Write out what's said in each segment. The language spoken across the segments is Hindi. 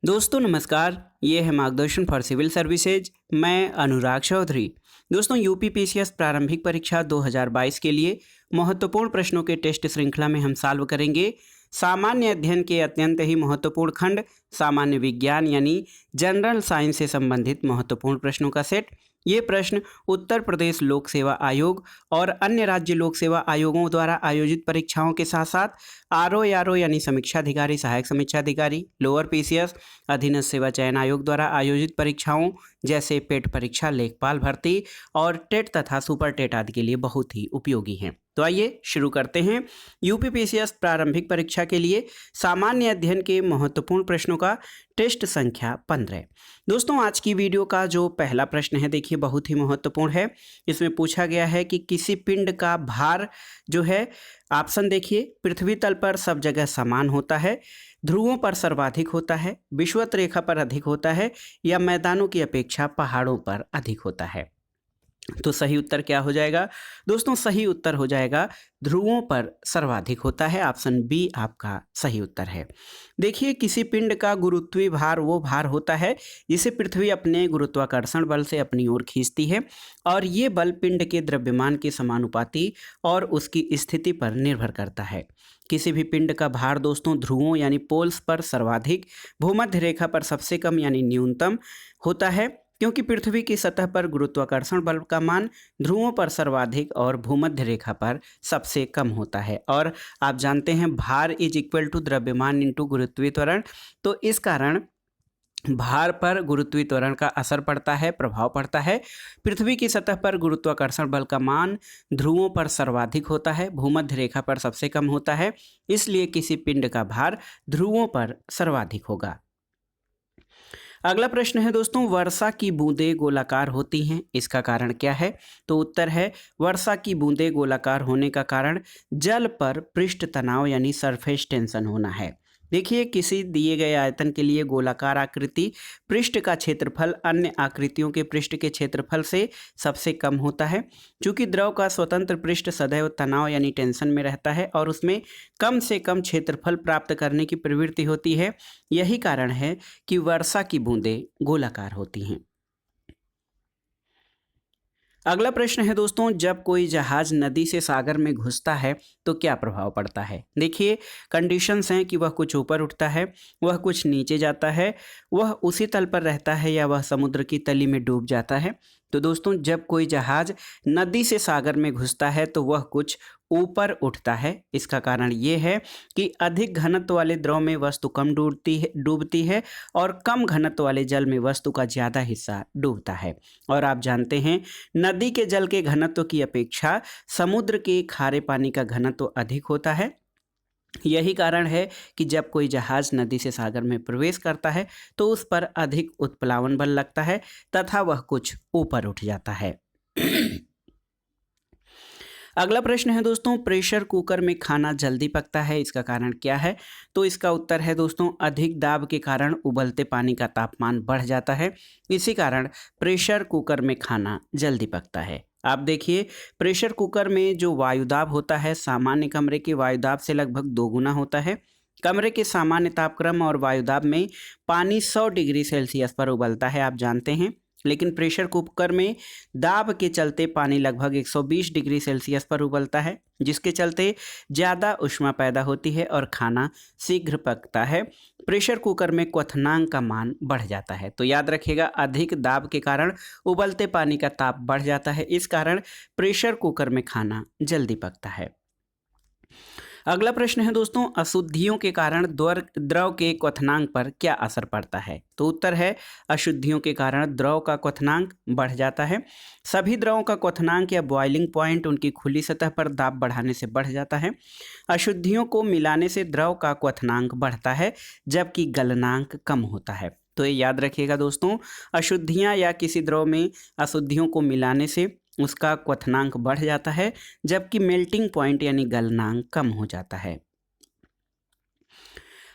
दोस्तों नमस्कार, ये है मार्गदर्शन फॉर सिविल सर्विसेज। मैं अनुराग चौधरी। दोस्तों यूपीपीसीएस प्रारंभिक परीक्षा 2022 के लिए महत्वपूर्ण प्रश्नों के टेस्ट श्रृंखला में हम सॉल्व करेंगे सामान्य अध्ययन के अत्यंत ही महत्वपूर्ण खंड सामान्य विज्ञान यानी जनरल साइंस से संबंधित महत्वपूर्ण प्रश्नों का सेट। ये प्रश्न उत्तर प्रदेश लोक सेवा आयोग और अन्य राज्य लोक सेवा आयोगों द्वारा आयोजित परीक्षाओं के साथ साथ आरओ यानी समीक्षा अधिकारी, सहायक समीक्षा अधिकारी, लोअर पीसीएस, अधीनस्थ सेवा चयन आयोग द्वारा आयोजित परीक्षाओं जैसे पेट परीक्षा, लेखपाल भर्ती और टेट तथा सुपर टेट आदि के लिए बहुत ही उपयोगी हैं। तो आइए शुरू करते हैं यूपीपीसीएस प्रारंभिक परीक्षा के लिए सामान्य अध्ययन के महत्वपूर्ण प्रश्नों का टेस्ट संख्या 15। दोस्तों आज की वीडियो का जो पहला प्रश्न है देखिए बहुत ही महत्वपूर्ण है। इसमें पूछा गया है कि किसी पिंड का भार जो है, ऑप्शन देखिए, पृथ्वी तल पर सब जगह समान होता है, ध्रुवों पर सर्वाधिक होता है, विषुवत रेखा पर अधिक होता है या मैदानों की अपेक्षा पहाड़ों पर अधिक होता है। तो सही उत्तर क्या हो जाएगा दोस्तों? सही उत्तर हो जाएगा ध्रुवों पर सर्वाधिक होता है। ऑप्शन बी आपका सही उत्तर है। देखिए किसी पिंड का गुरुत्वीय भार वो भार होता है जिसे पृथ्वी अपने गुरुत्वाकर्षण बल से अपनी ओर खींचती है और ये बल पिंड के द्रव्यमान के समानुपाती और उसकी स्थिति पर निर्भर करता है। किसी भी पिंड का भार दोस्तों ध्रुवों यानी पोल्स पर सर्वाधिक, भूमध्य रेखा पर सबसे कम यानी न्यूनतम होता है, क्योंकि पृथ्वी की सतह पर गुरुत्वाकर्षण बल का मान ध्रुवों पर सर्वाधिक और भूमध्य रेखा पर सबसे कम होता है। और आप जानते हैं भार इज इक्वल टू द्रव्यमान इंटू गुरुत्वीय त्वरण, तो इस कारण भार पर गुरुत्वीय त्वरण का असर पड़ता है, प्रभाव पड़ता है। पृथ्वी की सतह पर गुरुत्वाकर्षण बल का मान ध्रुवों पर सर्वाधिक होता है, भूमध्य रेखा पर सबसे कम होता है, इसलिए किसी पिंड का भार ध्रुवों पर सर्वाधिक होगा। अगला प्रश्न है दोस्तों, वर्षा की बूंदें गोलाकार होती हैं, इसका कारण क्या है? तो उत्तर है वर्षा की बूंदें गोलाकार होने का कारण जल पर पृष्ठ तनाव यानी सरफेस टेंशन होना है। देखिए किसी दिए गए आयतन के लिए गोलाकार आकृति पृष्ठ का क्षेत्रफल अन्य आकृतियों के पृष्ठ के क्षेत्रफल से सबसे कम होता है। चूंकि द्रव का स्वतंत्र पृष्ठ सदैव तनाव यानी टेंशन में रहता है और उसमें कम से कम क्षेत्रफल प्राप्त करने की प्रवृत्ति होती है, यही कारण है कि वर्षा की बूंदें गोलाकार होती हैं। अगला प्रश्न है दोस्तों, जब कोई जहाज नदी से सागर में घुसता है तो क्या प्रभाव पड़ता है? देखिए कंडीशंस हैं कि वह कुछ ऊपर उठता है, वह कुछ नीचे जाता है, वह उसी तल पर रहता है या वह समुद्र की तली में डूब जाता है। तो दोस्तों जब कोई जहाज नदी से सागर में घुसता है तो वह कुछ ऊपर उठता है। इसका कारण ये है कि अधिक घनत्व वाले द्रव में वस्तु कम डूबती है और कम घनत्व वाले जल में वस्तु का ज़्यादा हिस्सा डूबता है। और आप जानते हैं नदी के जल के घनत्व की अपेक्षा समुद्र के खारे पानी का घनत्व अधिक होता है। यही कारण है कि जब कोई जहाज नदी से सागर में प्रवेश करता है तो उस पर अधिक उत्प्लावन बल लगता है तथा वह कुछ ऊपर उठ जाता है। अगला प्रश्न है दोस्तों, प्रेशर कुकर में खाना जल्दी पकता है, इसका कारण क्या है? तो इसका उत्तर है दोस्तों अधिक दाब के कारण उबलते पानी का तापमान बढ़ जाता है, इसी कारण प्रेशर कुकर में खाना जल्दी पकता है। आप देखिए प्रेशर कुकर में जो वायुदाब होता है सामान्य कमरे के वायुदाब से लगभग 2 गुना होता है। कमरे के सामान्य तापक्रम और वायुदाब में पानी 100 डिग्री सेल्सियस पर उबलता है, आप जानते हैं, लेकिन प्रेशर कुकर में दाब के चलते पानी लगभग 120 डिग्री सेल्सियस पर उबलता है, जिसके चलते ज़्यादा ऊष्मा पैदा होती है और खाना शीघ्र पकता है। प्रेशर कुकर में क्वथनांक का मान बढ़ जाता है। तो याद रखिएगा अधिक दाब के कारण उबलते पानी का ताप बढ़ जाता है, इस कारण प्रेशर कुकर में खाना जल्दी पकता है। अगला प्रश्न है दोस्तों, अशुद्धियों के कारण द्रव के क्वथनांक पर क्या असर पड़ता है? तो उत्तर है अशुद्धियों के कारण द्रव का क्वथनांक बढ़ जाता है। सभी द्रवों का क्वथनांक या बॉइलिंग पॉइंट उनकी खुली सतह पर दाब बढ़ाने से बढ़ जाता है। अशुद्धियों को मिलाने से द्रव का क्वथनांक बढ़ता है जबकि गलनांक कम होता है। तो ये याद रखिएगा दोस्तों, अशुद्धियाँ या किसी द्रव में अशुद्धियों को मिलाने से उसका क्वथनांक बढ़ जाता है जबकि मेल्टिंग पॉइंट यानी गलनांक कम हो जाता है।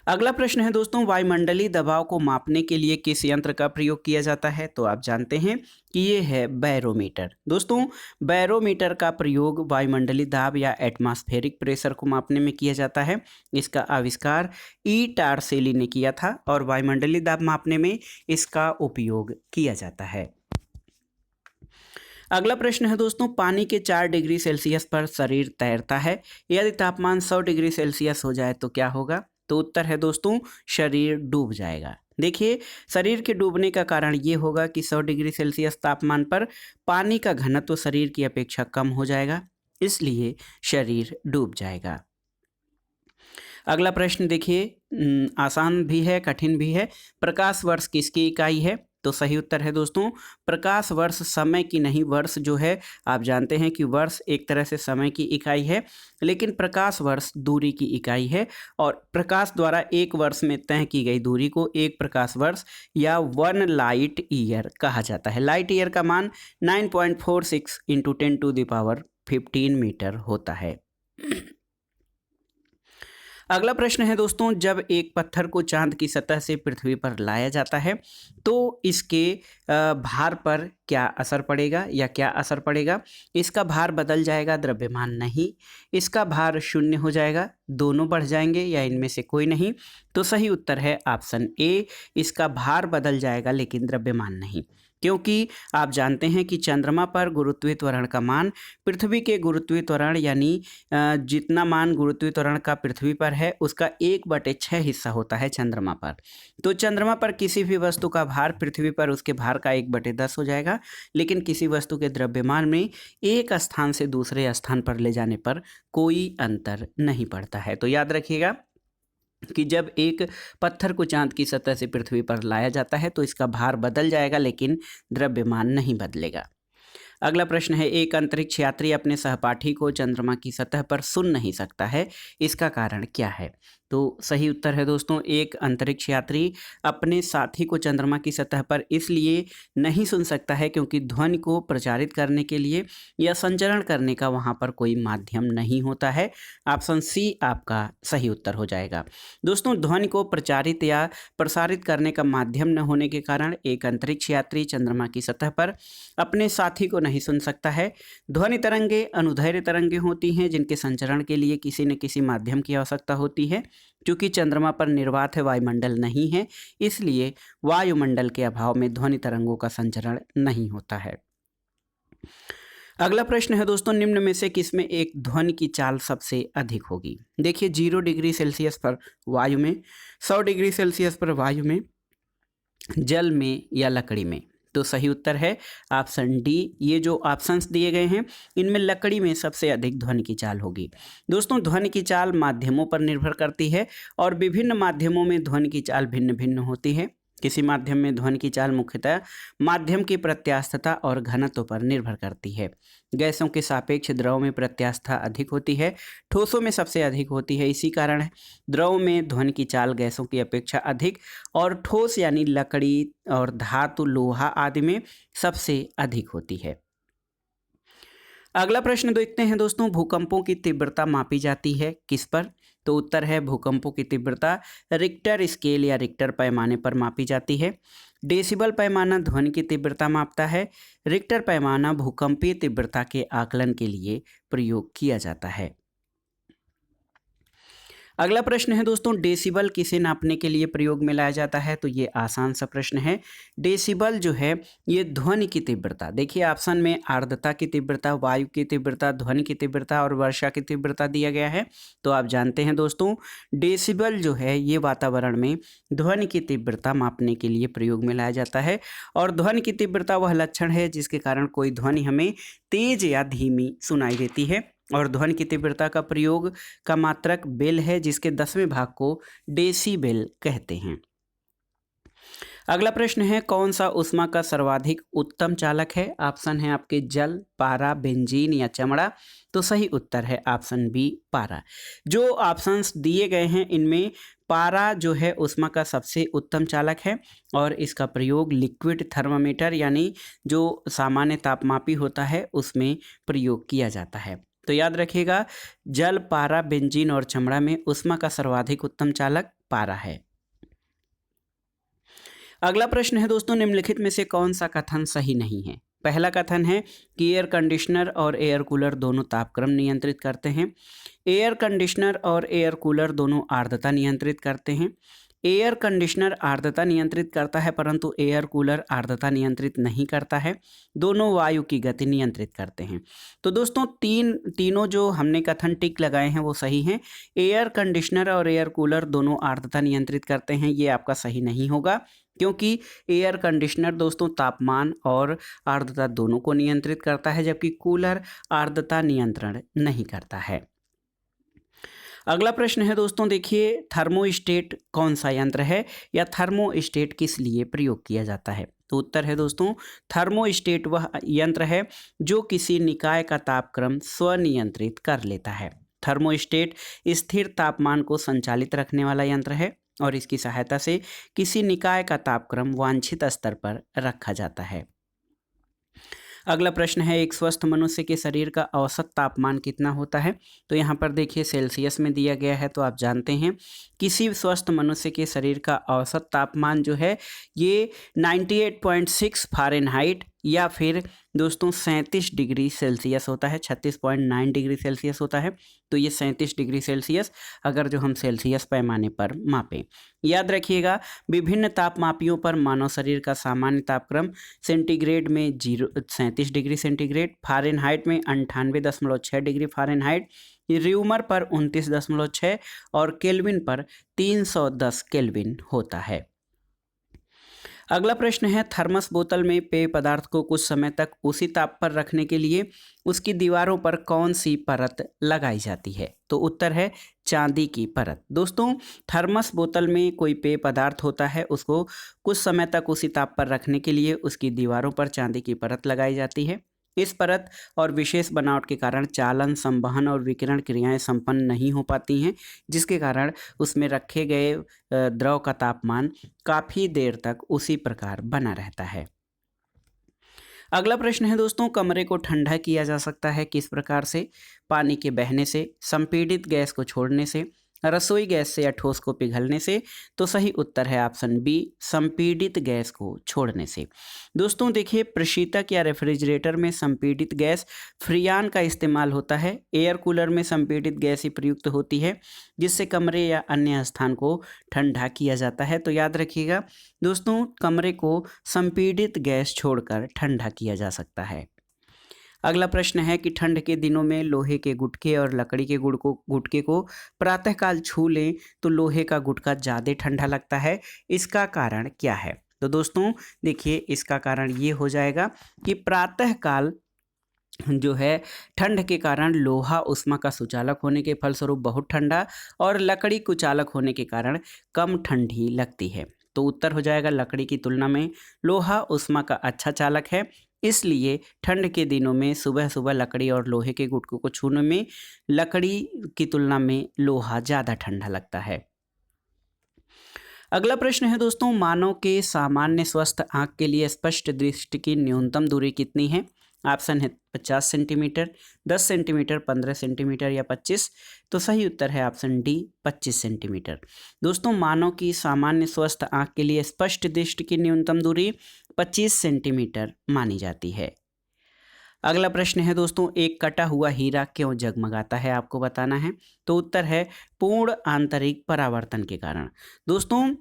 अगला प्रश्न है दोस्तों, वायुमंडलीय दबाव को मापने के लिए किस यंत्र का प्रयोग किया जाता है? तो आप जानते हैं कि ये है बैरोमीटर। दोस्तों, बैरोमीटर का प्रयोग वायुमंडलीय दाब या एटमॉस्फेरिक प्रेशर को मापने में किया जाता है। इसका आविष्कार ई टारसेली ने किया था और वायुमंडलीय दाब मापने में इसका उपयोग किया जाता है। अगला प्रश्न है दोस्तों, पानी के 4 डिग्री सेल्सियस पर शरीर तैरता है, यदि तापमान 100 डिग्री सेल्सियस हो जाए तो क्या होगा? तो उत्तर है दोस्तों, शरीर डूब जाएगा। देखिए, शरीर के डूबने का कारण ये होगा कि 100 डिग्री सेल्सियस तापमान पर पानी का घनत्व शरीर की अपेक्षा कम हो जाएगा, इसलिए शरीर डूब जाएगा। अगला प्रश्न देखिए, आसान भी है कठिन भी है। प्रकाश वर्ष किसकी इकाई है? तो सही उत्तर है दोस्तों, प्रकाश वर्ष समय की नहीं, वर्ष जो है आप जानते हैं कि वर्ष एक तरह से समय की इकाई है, लेकिन प्रकाश वर्ष दूरी की इकाई है और प्रकाश द्वारा एक वर्ष में तय की गई दूरी को एक प्रकाश वर्ष या 1 लाइट ईयर कहा जाता है। लाइट ईयर का मान 9.46 × 10⁻15 मीटर होता है। अगला प्रश्न है दोस्तों, जब एक पत्थर को चांद की सतह से पृथ्वी पर लाया जाता है तो इसके भार पर क्या असर पड़ेगा या क्या असर पड़ेगा? इसका भार बदल जाएगा, द्रव्यमान नहीं। इसका भार शून्य हो जाएगा, दोनों बढ़ जाएंगे या इनमें से कोई नहीं? तो सही उत्तर है ऑप्शन ए, इसका भार बदल जाएगा लेकिन द्रव्यमान नहीं, क्योंकि आप जानते हैं कि चंद्रमा पर गुरुत्वीय त्वरण का मान पृथ्वी के गुरुत्वीय त्वरण यानी जितना मान गुरुत्वीय त्वरण का पृथ्वी पर है उसका 1/6 हिस्सा होता है चंद्रमा पर। तो चंद्रमा पर किसी भी वस्तु का भार पृथ्वी पर उसके भार का 1/10 हो जाएगा, लेकिन किसी वस्तु के द्रव्यमान में एक स्थान से दूसरे स्थान पर ले जाने पर कोई अंतर नहीं पड़ता है। तो याद रखिएगा कि जब एक पत्थर को चांद की सतह से पृथ्वी पर लाया जाता है तो इसका भार बदल जाएगा लेकिन द्रव्यमान नहीं बदलेगा। अगला प्रश्न है, एक अंतरिक्ष यात्री अपने सहपाठी को चंद्रमा की सतह पर सुन नहीं सकता है, इसका कारण क्या है? तो सही उत्तर है दोस्तों, एक अंतरिक्ष यात्री अपने साथी को चंद्रमा की सतह पर इसलिए नहीं सुन सकता है क्योंकि ध्वनि को प्रचारित करने के लिए या संचरण करने का वहाँ पर कोई माध्यम नहीं होता है। ऑप्शन सी आपका सही उत्तर हो जाएगा। दोस्तों, ध्वनि को प्रचारित या प्रसारित करने का माध्यम न होने के कारण एक अंतरिक्ष यात्री चंद्रमा की सतह पर अपने साथी को नहीं सुन सकता है। ध्वनि तरंगे अनुदैर्घ्य तरंगे होती हैं जिनके संचरण के लिए किसी न किसी माध्यम की आवश्यकता होती है। क्योंकि चंद्रमा पर निर्वात वायुमंडल नहीं है, इसलिए वायुमंडल के अभाव में ध्वनि तरंगों का संचरण नहीं होता है। अगला प्रश्न है दोस्तों, निम्न में से किसमें एक ध्वनि की चाल सबसे अधिक होगी? देखिए, 0 डिग्री सेल्सियस पर वायु में, 100 डिग्री सेल्सियस पर वायु में, जल में या लकड़ी में? तो सही उत्तर है ऑप्शन डी। ये जो ऑप्शंस दिए गए हैं इनमें लकड़ी में सबसे अधिक ध्वनि की चाल होगी। दोस्तों, ध्वनि की चाल माध्यमों पर निर्भर करती है और विभिन्न माध्यमों में ध्वनि की चाल भिन्न भिन्न होती है। किसी माध्यम में ध्वनि की चाल मुख्यतः माध्यम की प्रत्यास्थता और घनत्व पर निर्भर करती है। गैसों के सापेक्ष द्रव में प्रत्यास्थता अधिक होती है, ठोसों में सबसे अधिक होती है। इसी कारण द्रव में ध्वनि की चाल गैसों की अपेक्षा अधिक और ठोस यानी लकड़ी और धातु लोहा आदि में सबसे अधिक होती है। अगला प्रश्न देखते हैं दोस्तों, भूकंपों की तीव्रता मापी जाती है किस पर? तो उत्तर है भूकंपों की तीव्रता रिक्टर स्केल या रिक्टर पैमाने पर मापी जाती है। डेसिबल पैमाना ध्वनि की तीव्रता मापता है। रिक्टर पैमाना भूकंपीय तीव्रता के आकलन के लिए प्रयोग किया जाता है। अगला प्रश्न है दोस्तों, डेसिबल किसे नापने के लिए प्रयोग में लाया जाता है? तो ये आसान सा प्रश्न है। डेसिबल जो है ये ध्वनि की तीव्रता, देखिए ऑप्शन में आर्द्रता की तीव्रता, वायु की तीव्रता, ध्वनि की तीव्रता और वर्षा की तीव्रता दिया गया है। तो आप जानते हैं दोस्तों, डेसिबल जो है ये वातावरण में ध्वनि की तीव्रता मापने के लिए प्रयोग में लाया जाता है और ध्वनि की तीव्रता वह लक्षण है जिसके कारण कोई ध्वनि हमें तेज या धीमी सुनाई देती है और ध्वनि की तीव्रता का प्रयोग का मात्रक बेल है जिसके 10वें भाग को डेसीबेल कहते हैं। अगला प्रश्न है, कौन सा ऊष्मा का सर्वाधिक उत्तम चालक है? ऑप्शन है आपके जल, पारा, बेंजीन या चमड़ा। तो सही उत्तर है ऑप्शन बी, पारा। जो ऑप्शंस दिए गए हैं इनमें पारा जो है ऊष्मा का सबसे उत्तम चालक है और इसका प्रयोग लिक्विड थर्मामीटर यानी जो सामान्य तापमापी होता है उसमें प्रयोग किया जाता है। तो याद रखिएगा, जल, पारा, बेंजीन और चमड़ा में ऊष्मा का सर्वाधिक उत्तम चालक पारा है। अगला प्रश्न है दोस्तों, निम्नलिखित में से कौन सा कथन सही नहीं है। पहला कथन है कि एयर कंडीशनर और एयर कूलर दोनों तापक्रम नियंत्रित करते हैं। एयर कंडीशनर और एयर कूलर दोनों आर्द्रता नियंत्रित करते हैं। एयर कंडीशनर आर्द्रता नियंत्रित करता है परंतु एयर कूलर आर्द्रता नियंत्रित नहीं करता है। दोनों वायु की गति नियंत्रित करते हैं। तो दोस्तों तीनों जो हमने कथन टिक लगाए हैं वो सही हैं। एयर कंडीशनर और एयर कूलर दोनों आर्द्रता नियंत्रित करते हैं, ये आपका सही नहीं होगा, क्योंकि एयर कंडीशनर दोस्तों तापमान और आर्द्रता दोनों को नियंत्रित करता है, जबकि कूलर आर्द्रता नियंत्रण नहीं करता है। अगला प्रश्न है दोस्तों, देखिए थर्मोस्टेट कौन सा यंत्र है या थर्मोस्टेट किस लिए प्रयोग किया जाता है। तो उत्तर है दोस्तों, थर्मोस्टेट वह यंत्र है जो किसी निकाय का तापक्रम स्वनियंत्रित कर लेता है। थर्मोस्टेट स्थिर तापमान को संचालित रखने वाला यंत्र है और इसकी सहायता से किसी निकाय का तापक्रम वांछित स्तर पर रखा जाता है। अगला प्रश्न है, एक स्वस्थ मनुष्य के शरीर का औसत तापमान कितना होता है। तो यहाँ पर देखिए सेल्सियस में दिया गया है, तो आप जानते हैं किसी स्वस्थ मनुष्य के शरीर का औसत तापमान जो है ये 98.6 फ़ारेनहाइट या फिर दोस्तों 37 डिग्री सेल्सियस होता है। 36.9 डिग्री सेल्सियस होता है। तो ये 37 डिग्री सेल्सियस अगर जो हम सेल्सियस पैमाने पर मापें। याद रखिएगा, विभिन्न तापमापियों पर मानव शरीर का सामान्य तापक्रम सेंटीग्रेड में 37 डिग्री सेंटीग्रेड, फ़ारेनहाइट में 98.6 डिग्री फ़ारेनहाइट, र्यूमर पर 29.6 और केल्विन पर 310 केल्विन होता है। अगला प्रश्न है, थर्मस बोतल में पेय पदार्थ को कुछ समय तक उसी ताप पर रखने के लिए उसकी दीवारों पर कौन सी परत लगाई जाती है। तो उत्तर है चांदी की परत। दोस्तों थर्मस बोतल में कोई पेय पदार्थ होता है, उसको कुछ समय तक उसी ताप पर रखने के लिए उसकी दीवारों पर चांदी की परत लगाई जाती है। इस परत और विशेष बनावट के कारण चालन, संवहन और विकिरण क्रियाएं संपन्न नहीं हो पाती हैं, जिसके कारण उसमें रखे गए द्रव का तापमान काफ़ी देर तक उसी प्रकार बना रहता है। अगला प्रश्न है दोस्तों, कमरे को ठंडा किया जा सकता है किस प्रकार से। पानी के बहने से, संपीड़ित गैस को छोड़ने से, रसोई गैस से या ठोस को पिघलने से। तो सही उत्तर है ऑप्शन बी, संपीड़ित गैस को छोड़ने से। दोस्तों देखिए, प्रशीतक या रेफ्रिजरेटर में संपीड़ित गैस फ्रियान का इस्तेमाल होता है। एयर कूलर में संपीड़ित गैस ही प्रयुक्त होती है, जिससे कमरे या अन्य स्थान को ठंडा किया जाता है। तो याद रखिएगा दोस्तों, कमरे को संपीड़ित गैस छोड़कर ठंडा किया जा सकता है। अगला प्रश्न है कि ठंड के दिनों में लोहे के गुटके और लकड़ी के गुटके को प्रातःकाल छू लें तो लोहे का गुटका ज़्यादा ठंडा लगता है, इसका कारण क्या है। तो दोस्तों देखिए, इसका कारण ये हो जाएगा कि प्रातःकाल जो है ठंड के कारण लोहा उष्मा का सुचालक होने के फलस्वरूप बहुत ठंडा और लकड़ी कुचालक होने के कारण कम ठंडी लगती है। तो उत्तर हो जाएगा, लकड़ी की तुलना में लोहा उष्मा का अच्छा चालक है, इसलिए ठंड के दिनों में सुबह सुबह लकड़ी और लोहे के गुटकों को छूने में लकड़ी की तुलना में लोहा ज़्यादा ठंडा लगता है। अगला प्रश्न है दोस्तों, मानव के सामान्य स्वस्थ आँख के लिए स्पष्ट दृष्टि की न्यूनतम दूरी कितनी है। ऑप्शन है 50 सेंटीमीटर, 10 सेंटीमीटर, 15 सेंटीमीटर या 25। तो सही उत्तर है ऑप्शन डी, 25 सेंटीमीटर। दोस्तों मानव की सामान्य स्वस्थ आँख के लिए स्पष्ट दृष्टि की न्यूनतम दूरी 25 सेंटीमीटर मानी जाती है। अगला प्रश्न है दोस्तों, एक कटा हुआ हीरा क्यों जगमगाता है, आपको बताना है। तो उत्तर है पूर्ण आंतरिक परावर्तन के कारण। दोस्तों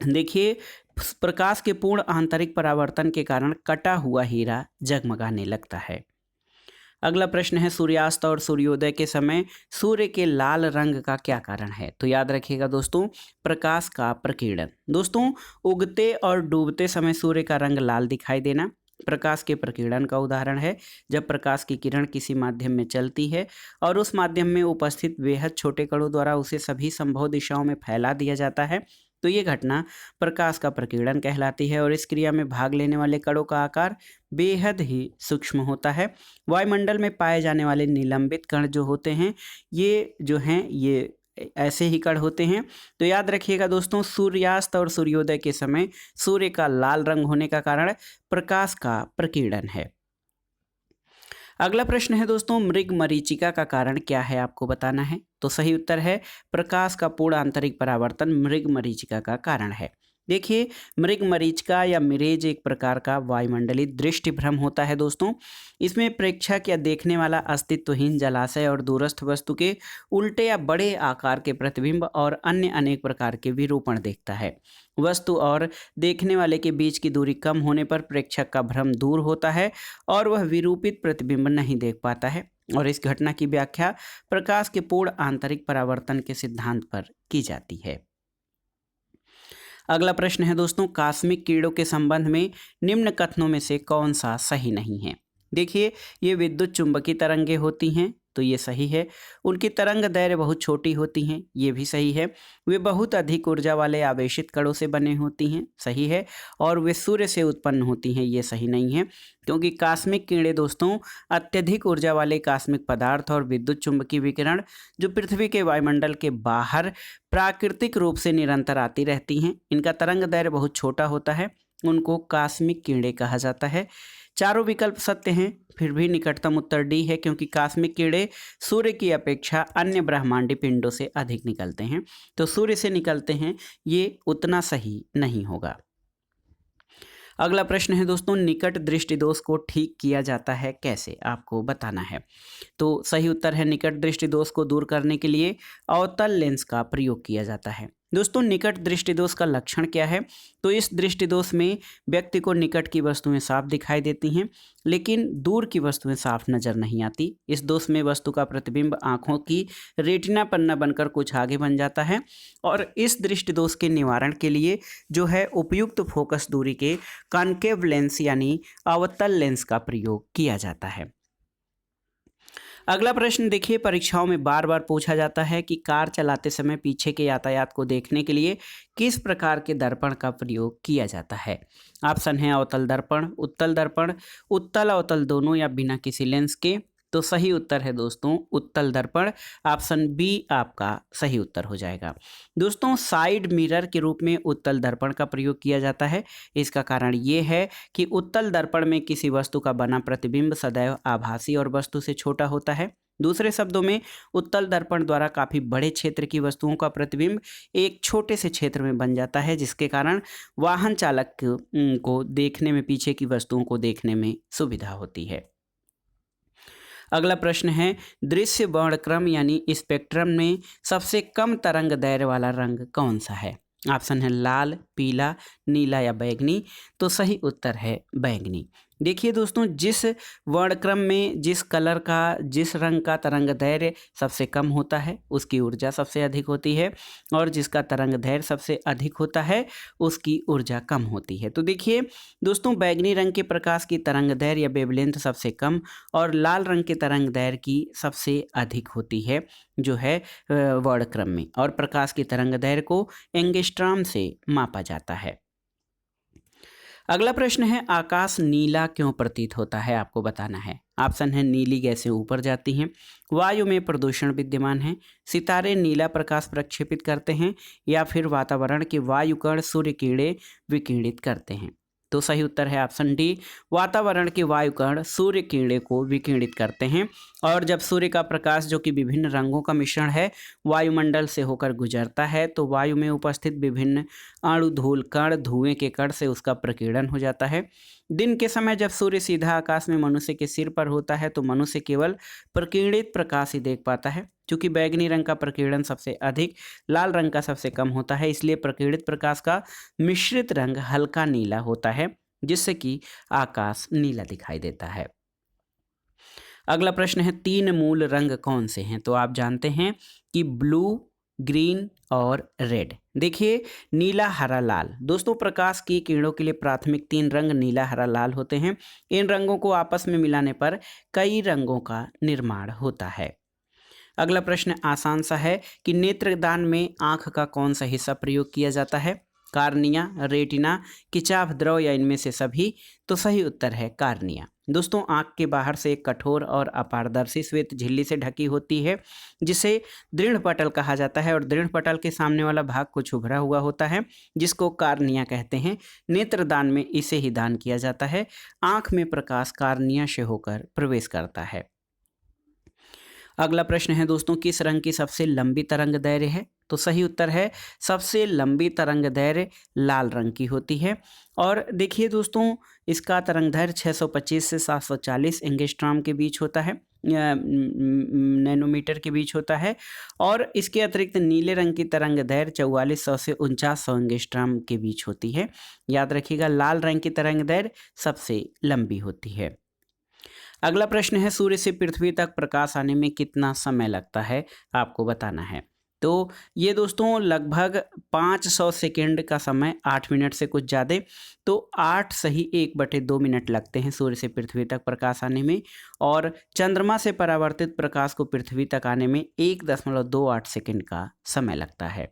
देखिए, प्रकाश के पूर्ण आंतरिक परावर्तन के कारण कटा हुआ हीरा जगमगाने लगता है। अगला प्रश्न है, सूर्यास्त और सूर्योदय के समय सूर्य के लाल रंग का क्या कारण है। तो याद रखिएगा दोस्तों, प्रकाश का प्रकीर्णन। दोस्तों उगते और डूबते समय सूर्य का रंग लाल दिखाई देना प्रकाश के प्रकीर्णन का उदाहरण है। जब प्रकाश की किरण किसी माध्यम में चलती है और उस माध्यम में उपस्थित बेहद छोटे कणों द्वारा उसे सभी संभव दिशाओं में फैला दिया जाता है, तो ये घटना प्रकाश का प्रकीर्णन कहलाती है। और इस क्रिया में भाग लेने वाले कणों का आकार बेहद ही सूक्ष्म होता है। वायुमंडल में पाए जाने वाले निलंबित कण जो होते हैं, ये जो हैं ये ऐसे ही कण होते हैं। तो याद रखिएगा दोस्तों, सूर्यास्त और सूर्योदय के समय सूर्य का लाल रंग होने का कारण प्रकाश का प्रकीर्णन है। अगला प्रश्न है दोस्तों, मृग मरीचिका का कारण क्या है, आपको बताना है। तो सही उत्तर है प्रकाश का पूर्ण आंतरिक परावर्तन मृग मरीचिका का कारण है। देखिए, मृग मरीचिका या मिरेज एक प्रकार का वायुमंडलीय दृष्टि भ्रम होता है दोस्तों। इसमें प्रेक्षक या देखने वाला अस्तित्वहीन जलाशय और दूरस्थ वस्तु के उल्टे या बड़े आकार के प्रतिबिंब और अन्य अनेक प्रकार के विरूपण देखता है। वस्तु और देखने वाले के बीच की दूरी कम होने पर प्रेक्षक का भ्रम दूर होता है और वह विरूपित प्रतिबिंब नहीं देख पाता है। और इस घटना की व्याख्या प्रकाश के पूर्ण आंतरिक परावर्तन के सिद्धांत पर की जाती है। अगला प्रश्न है दोस्तों, कॉस्मिक कीड़ों के संबंध में निम्न कथनों में से कौन सा सही नहीं है। देखिए, ये विद्युत चुंबकीय तरंगें होती हैं, तो ये सही है। उनकी तरंग दैर्घ्य बहुत छोटी होती हैं, ये भी सही है। वे बहुत अधिक ऊर्जा वाले आवेशित कणों से बने होती हैं, सही है। और वे सूर्य से उत्पन्न होती हैं, ये सही नहीं है, क्योंकि कॉस्मिक कीड़े दोस्तों अत्यधिक ऊर्जा वाले कॉस्मिक पदार्थ और विद्युत चुंबकीय विकिरण जो पृथ्वी के वायुमंडल के बाहर प्राकृतिक रूप से निरंतर आती रहती हैं, इनका तरंग दैर्घ्य बहुत छोटा होता है, उनको कॉस्मिक कीड़े कहा जाता है। चारों विकल्प सत्य हैं, फिर भी निकटतम उत्तर डी है, क्योंकि कॉस्मिक कीड़े सूर्य की अपेक्षा अन्य ब्रह्मांडीय पिंडों से अधिक निकलते हैं, तो सूर्य से निकलते हैं, ये उतना सही नहीं होगा। अगला प्रश्न है दोस्तों, निकट दृष्टि दोष को ठीक किया जाता है कैसे, आपको बताना है। तो सही उत्तर है निकट दृष्टि दोष को दूर करने के लिए अवतल लेंस का प्रयोग किया जाता है। दोस्तों, निकट दृष्टि दोष का लक्षण क्या है। तो इस दृष्टि दोष में व्यक्ति को निकट की वस्तुएं साफ दिखाई देती हैं, लेकिन दूर की वस्तुएं साफ नजर नहीं आती। इस दोष में वस्तु का प्रतिबिंब आंखों की रेटिना पर न बनकर कुछ आगे बन जाता है, और इस दृष्टि दोष के निवारण के लिए जो है उपयुक्त फोकस दूरी के कॉन्केव लेंस यानी अवतल लेंस का प्रयोग किया जाता है। अगला प्रश्न देखिए, परीक्षाओं में बार बार पूछा जाता है कि कार चलाते समय पीछे के यातायात को देखने के लिए किस प्रकार के दर्पण का प्रयोग किया जाता है। ऑप्शन है अवतल दर्पण, उत्तल अवतल दोनों, या बिना किसी लेंस के। तो सही उत्तर है दोस्तों उत्तल दर्पण, ऑप्शन बी आपका सही उत्तर हो जाएगा। दोस्तों, साइड मिरर के रूप में उत्तल दर्पण का प्रयोग किया जाता है। इसका कारण ये है कि उत्तल दर्पण में किसी वस्तु का बना प्रतिबिंब सदैव आभासी और वस्तु से छोटा होता है। दूसरे शब्दों में, उत्तल दर्पण द्वारा काफ़ी बड़े क्षेत्र की वस्तुओं का प्रतिबिंब एक छोटे से क्षेत्र में बन जाता है, जिसके कारण वाहन चालक को देखने में पीछे की वस्तुओं को देखने में सुविधा होती है। अगला प्रश्न है, दृश्य वर्णक्रम यानी स्पेक्ट्रम में सबसे कम तरंग दैर्घ्य वाला रंग कौन सा है। ऑप्शन है लाल, पीला, नीला या बैंगनी। तो सही उत्तर है बैंगनी। देखिए दोस्तों, जिस वर्णक्रम में जिस रंग का तरंग दैर्घ्य सबसे कम होता है उसकी ऊर्जा सबसे अधिक होती है, और जिसका तरंग दैर्घ्य सबसे अधिक होता है उसकी ऊर्जा कम होती है। तो देखिए दोस्तों, बैंगनी रंग के प्रकाश की तरंग दैर्घ्य या वेवलेंथ सबसे कम, और लाल रंग के तरंग दैर्घ्य की सबसे अधिक होती है जो है वर्णक्रम में, और प्रकाश की तरंग दैर्घ्य को एंगस्ट्रॉम से मापा जाता है। अगला प्रश्न है, आकाश नीला क्यों प्रतीत होता है, आपको बताना है। ऑप्शन है नीली गैसें ऊपर जाती हैं, वायु में प्रदूषण विद्यमान है, सितारे नीला प्रकाश प्रक्षेपित करते हैं, या फिर वातावरण के वायु कण सूर्य किरणें विकिरणित करते हैं। तो सही उत्तर है ऑप्शन डी, वातावरण के वायु कण सूर्य किरणें को विकिरणित करते हैं, और जब सूर्य का प्रकाश जो कि विभिन्न रंगों का मिश्रण है वायुमंडल से होकर गुजरता है, तो वायु में उपस्थित विभिन्न अणु, धूल कण, धुएं के कण से उसका प्रकीर्णन हो जाता है। दिन के समय जब सूर्य सीधा आकाश में मनुष्य के सिर पर होता है तो मनुष्य केवल प्रकीर्णित प्रकाश ही देख पाता है। चूंकि बैंगनी रंग का प्रकीर्णन सबसे अधिक, लाल रंग का सबसे कम होता है, इसलिए प्रकीर्णित प्रकाश का मिश्रित रंग हल्का नीला होता है, जिससे कि आकाश नीला दिखाई देता है। अगला प्रश्न है, 3 मूल रंग कौन से हैं। तो आप जानते हैं कि ब्लू, ग्रीन और रेड। देखिए, नीला, हरा, लाल। दोस्तों, प्रकाश की किरणों के लिए प्राथमिक 3 रंग नीला, हरा, लाल होते हैं। इन रंगों को आपस में मिलाने पर कई रंगों का निर्माण होता है। अगला प्रश्न आसान सा है कि नेत्रदान में आंख का कौन सा हिस्सा प्रयोग किया जाता है। कार्निया, रेटिना, किचाफ द्रव या इनमें से सभी। तो सही उत्तर है कार्निया। दोस्तों आँख के बाहर से एक कठोर और अपारदर्शी श्वेत झिल्ली से ढकी होती है, जिसे दृढ़ पटल कहा जाता है, और दृढ़ पटल के सामने वाला भाग कुछ उभरा हुआ होता है, जिसको कार्निया कहते हैं। नेत्रदान में इसे ही दान किया जाता है। आँख में प्रकाश कार्निया से होकर प्रवेश करता है। अगला प्रश्न है दोस्तों, किस रंग की सबसे लंबी तरंग दैर्घ्य है? तो सही उत्तर है, सबसे लंबी तरंग दैर्घ्य लाल रंग की होती है। और देखिए दोस्तों, इसका तरंग दैर्घ्य 625 से 740 एंगस्ट्रॉम के बीच होता है, नैनोमीटर के बीच होता है। और इसके अतिरिक्त नीले रंग की तरंग दैर्घ्य 4400 से 4900 एंगस्ट्रॉम के बीच होती है। याद रखिएगा, लाल रंग की तरंग दैर्घ्य सबसे लंबी होती है। अगला प्रश्न है, सूर्य से पृथ्वी तक प्रकाश आने में कितना समय लगता है? आपको बताना है। तो ये दोस्तों लगभग 500 सेकेंड का समय, 8 मिनट से कुछ ज़्यादा। तो 8 सही 1/2 मिनट लगते हैं सूर्य से पृथ्वी तक प्रकाश आने में, और चंद्रमा से परावर्तित प्रकाश को पृथ्वी तक आने में 1.28 सेकेंड का समय लगता है।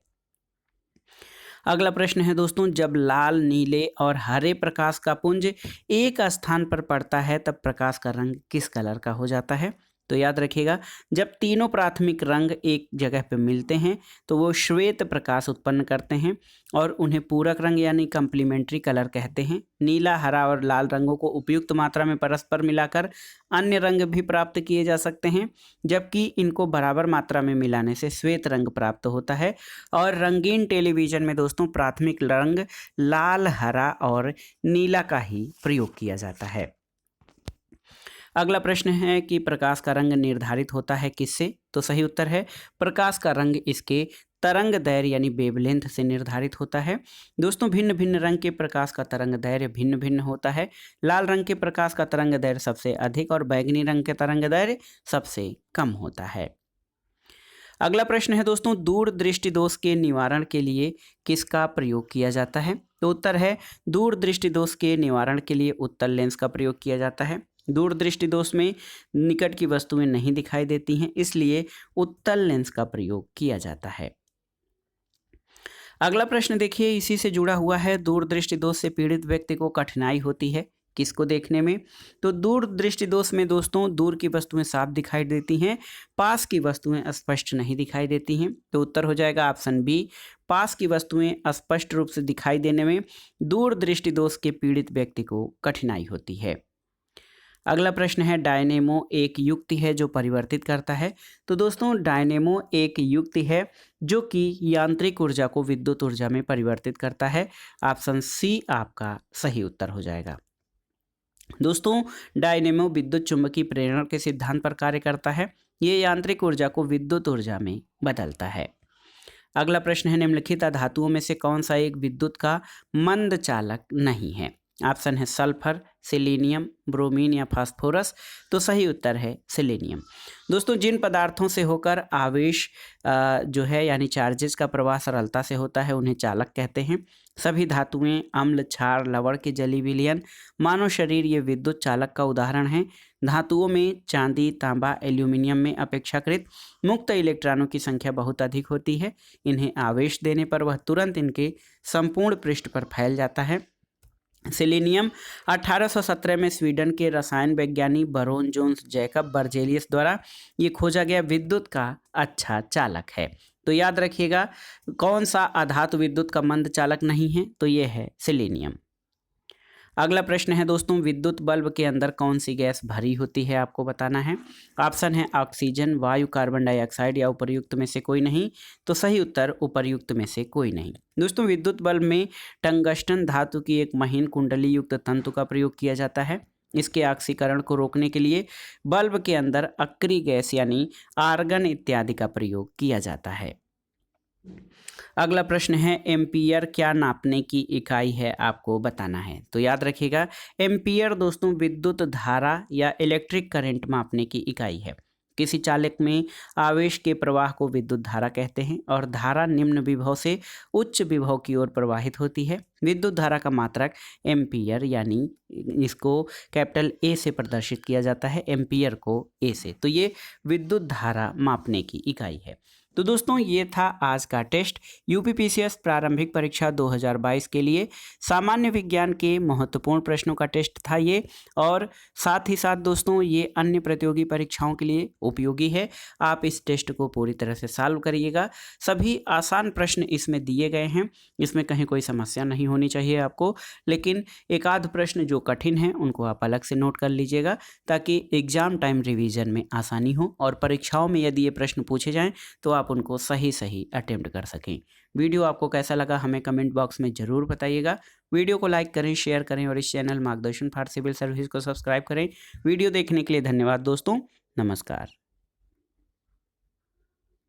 अगला प्रश्न है दोस्तों, जब लाल, नीले और हरे प्रकाश का पुंज एक स्थान पर पड़ता है तब प्रकाश का रंग किस कलर का हो जाता है? तो याद रखिएगा, जब तीनों प्राथमिक रंग एक जगह पर मिलते हैं तो वो श्वेत प्रकाश उत्पन्न करते हैं, और उन्हें पूरक रंग यानी कंप्लीमेंट्री कलर कहते हैं। नीला, हरा और लाल रंगों को उपयुक्त मात्रा में परस्पर मिलाकर अन्य रंग भी प्राप्त किए जा सकते हैं, जबकि इनको बराबर मात्रा में मिलाने से श्वेत रंग प्राप्त होता है। और रंगीन टेलीविजन में दोस्तों प्राथमिक रंग लाल, हरा और नीला का ही प्रयोग किया जाता है। अगला प्रश्न है कि प्रकाश का रंग निर्धारित होता है किससे? तो सही उत्तर है, प्रकाश का रंग इसके तरंग दैर्घ्य यानी वेवलेंथ से निर्धारित होता है। दोस्तों भिन्न भिन्न रंग के प्रकाश का तरंग दैर्घ्य भिन्न भिन्न होता है। लाल रंग के प्रकाश का तरंग दैर्घ्य सबसे अधिक और बैंगनी रंग के तरंग दैर्घ्य सबसे कम होता है। अगला प्रश्न है दोस्तों, दूर दृष्टि दोष के निवारण के लिए किसका प्रयोग किया जाता है? तो उत्तर है, दूर दृष्टि दोष के निवारण के लिए उत्तल लेंस का प्रयोग किया जाता है। दूर दृष्टि दोष में निकट की वस्तुएं नहीं दिखाई देती हैं, इसलिए उत्तल लेंस का प्रयोग किया जाता है। अगला प्रश्न देखिए, इसी से जुड़ा हुआ है। दूर दृष्टि दोष से पीड़ित व्यक्ति को कठिनाई होती है किसको देखने में? तो दूर दृष्टि दोष में दोस्तों दूर की वस्तुएं साफ दिखाई देती हैं, पास की वस्तुएं स्पष्ट नहीं दिखाई देती हैं। तो उत्तर हो जाएगा ऑप्शन बी, पास की वस्तुएं स्पष्ट रूप से दिखाई देने में दूर दृष्टि दोष के पीड़ित व्यक्ति को कठिनाई होती है। अगला प्रश्न है, डायनेमो एक युक्ति है जो परिवर्तित करता है। तो दोस्तों डायनेमो एक युक्ति है जो कि यांत्रिक ऊर्जा को विद्युत ऊर्जा में परिवर्तित करता है। ऑप्शन सी आपका सही उत्तर हो जाएगा। दोस्तों डायनेमो विद्युत चुंबकीय प्रेरण के सिद्धांत पर कार्य करता है। ये यांत्रिक ऊर्जा को विद्युत ऊर्जा में बदलता है। अगला प्रश्न है, निम्नलिखित धातुओं में से कौन सा एक विद्युत का मंद चालक नहीं है? ऑप्शन है सल्फर, सेलेनियम, ब्रोमीन या फास्फोरस। तो सही उत्तर है सेलेनियम। दोस्तों जिन पदार्थों से होकर आवेश जो है यानी चार्जेस का प्रवाह सरलता से होता है उन्हें चालक कहते हैं। सभी धातुएं, अम्ल, क्षार, लवण के जलीय विलयन, मानव शरीर ये विद्युत चालक का उदाहरण है। धातुओं में चांदी, तांबा, एल्यूमिनियम में अपेक्षाकृत मुक्त इलेक्ट्रॉनों की संख्या बहुत अधिक होती है। इन्हें आवेश देने पर वह तुरंत इनके संपूर्ण पृष्ठ पर फैल जाता है। सेलेनियम 1817 में स्वीडन के रसायन वैज्ञानिक बरोन जोन्स जैकब बर्जेलियस द्वारा ये खोजा गया विद्युत का अच्छा चालक है। तो याद रखिएगा, कौन सा अधातु विद्युत का मंद चालक नहीं है? तो ये है सेलेनियम। अगला प्रश्न है दोस्तों, विद्युत बल्ब के अंदर कौन सी गैस भरी होती है? आपको बताना है। ऑप्शन है ऑक्सीजन, वायु, कार्बन डाइऑक्साइड या उपर्युक्त में से कोई नहीं। तो सही उत्तर उपर्युक्त में से कोई नहीं। दोस्तों विद्युत बल्ब में टंगस्टन धातु की एक महीन कुंडली युक्त तंतु का प्रयोग किया जाता है। इसके ऑक्सीकरण को रोकने के लिए बल्ब के अंदर अक्री गैस यानी आर्गन इत्यादि का प्रयोग किया जाता है। अगला प्रश्न है, एम्पियर क्या नापने की इकाई है? आपको बताना है। तो याद रखिएगा, एम्पियर दोस्तों विद्युत धारा या इलेक्ट्रिक करंट मापने की इकाई है। किसी चालक में आवेश के प्रवाह को विद्युत धारा कहते हैं और धारा निम्न विभव से उच्च विभव की ओर प्रवाहित होती है। विद्युत धारा का मात्रक एम्पियर यानी इसको कैपिटल ए से प्रदर्शित किया जाता है, एम्पियर को ए से। तो ये विद्युत धारा मापने की इकाई है। तो दोस्तों ये था आज का टेस्ट यूपीपीसीएस प्रारंभिक परीक्षा 2022 के लिए सामान्य विज्ञान के महत्वपूर्ण प्रश्नों का टेस्ट था ये। और साथ ही साथ दोस्तों ये अन्य प्रतियोगी परीक्षाओं के लिए उपयोगी है। आप इस टेस्ट को पूरी तरह से सॉल्व करिएगा। सभी आसान प्रश्न इसमें दिए गए हैं, इसमें कहीं कोई समस्या नहीं होनी चाहिए आपको। लेकिन एक आध प्रश्न जो कठिन हैं उनको आप अलग से नोट कर लीजिएगा ताकि एग्जाम टाइम रिवीजन में आसानी हो और परीक्षाओं में यदि ये प्रश्न पूछे जाएं तो आप उनको सही सही अटेम्प्ट कर सकें। वीडियो आपको कैसा लगा हमें कमेंट बॉक्स में ज़रूर बताइएगा। वीडियो को लाइक करें, शेयर करें और इस चैनल मार्गदर्शन फॉर सिविल सर्विस को सब्सक्राइब करें। वीडियो देखने के लिए धन्यवाद दोस्तों। नमस्कार।